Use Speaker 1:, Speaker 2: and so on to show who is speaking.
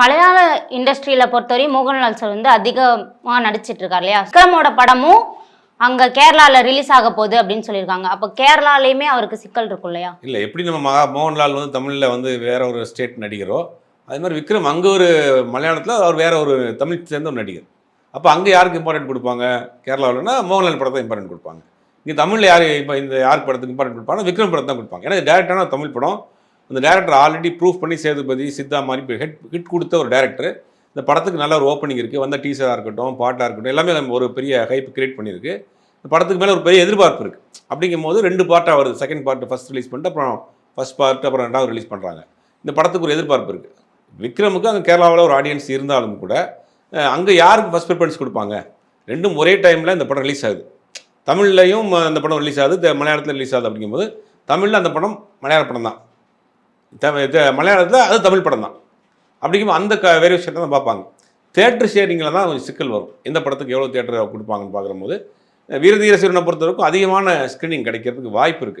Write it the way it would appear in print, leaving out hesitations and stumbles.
Speaker 1: மலையாள இண்டஸ்ட்ரியில பொறுத்தவரையும் மோகன்லால் சார் வந்து அதிகமாக நடிச்சிட்டு இருக்காரு இல்லையா? விக்ரமோட படமும் அங்க கேரளால ரிலீஸ் ஆக போகுது அப்படின்னு சொல்லியிருக்காங்க. அப்போ கேரளாலையுமே அவருக்கு சிக்கல் இருக்கும் இல்லையா?
Speaker 2: இல்லை, எப்படி நம்ம மோகன்லால் வந்து தமிழில் வந்து வேற ஒரு ஸ்டேட் நடிகரோ அது மாதிரி விக்ரம் அங்கே ஒரு மலையாளத்தில் அவர் வேற ஒரு தமிழ் சேர்ந்த ஒரு நடிகர். அப்போ அங்கே யாருக்கு இம்பார்ட்டன்ட் கொடுப்பாங்க? கேரளாவில்னா மோகன்லால் படத்தை இம்பார்ட்டன்ட் கொடுப்பாங்க. இங்கே தமிழில் யார் இப்போ இந்த யார் படத்துக்கு இம்பார்ட்டன்ட் கொடுப்பாங்க? விக்ரம் படத்தை தான் கொடுப்பாங்க. ஏன்னா டேரக்டான தமிழ் படம். அந்த டேரக்டர் ஆல்ரெடி ப்ரூஃப் பண்ணி சேதுபதி சித்தா மாதிரி ஹிட் கொடுத்த ஒரு டேரக்டர். இந்த படத்துக்கு நல்ல ஒரு ஓப்பனிங் இருக்குது. வந்த டீசராக இருக்கட்டும், பாட்டாக இருக்கட்டும், எல்லாமே நம்ம ஒரு பெரிய ஹைப் கிரியேட் பண்ணியிருக்கு. இந்த படத்துக்கு மேலே ஒரு பெரிய எதிர்பார்ப்பு இருக்குது. அப்படிங்கும் போது 2 பார்ட்டாக வருது. செகண்ட் பார்ட் ஃபஸ்ட் ரிலீஸ் பண்ணிட்டு அப்புறம் ஃபஸ்ட் பார்ட் அப்புறம் 2வது ரிலீஸ் பண்ணுறாங்க. இந்த படத்துக்கு ஒரு எதிர்பார்ப்பு இருக்குது. விக்ரமுக்கு அங்கே கேரளாவில் ஒரு ஆடியன்ஸ் இருந்தாலும் கூட அங்கே யாருக்கு ஃபஸ்ட் ப்ரிஃபரன்ஸ் கொடுப்பாங்க? ரெண்டும் ஒரே டைமில் இந்த படம் ரிலீஸ் ஆகுது. தமிழ்லையும் அந்த படம் ரிலீஸ் ஆகுது, மலையாளத்தில் ரிலீஸ் ஆகுது. அப்படிங்கும்போது தமிழில் அந்த படம் மலையாள படம் தான், மலையாளத்தில் அது தமிழ் படம் தான். அப்படிங்கும்போது அந்த வேரியேஷனை தான் பார்ப்பாங்க. தேட்டர் ஷேரிங்கில் தான் கொஞ்சம் சிக்கல் வரும். எந்த படத்துக்கு எவ்வளோ தேட்டர் கொடுப்பாங்கன்னு பார்க்கும்போது வீரதீர சிறுவனை பொறுத்தவரைக்கும் அதிகமான ஸ்க்ரீனிங் கிடைக்கிறதுக்கு வாய்ப்பு இருக்குது.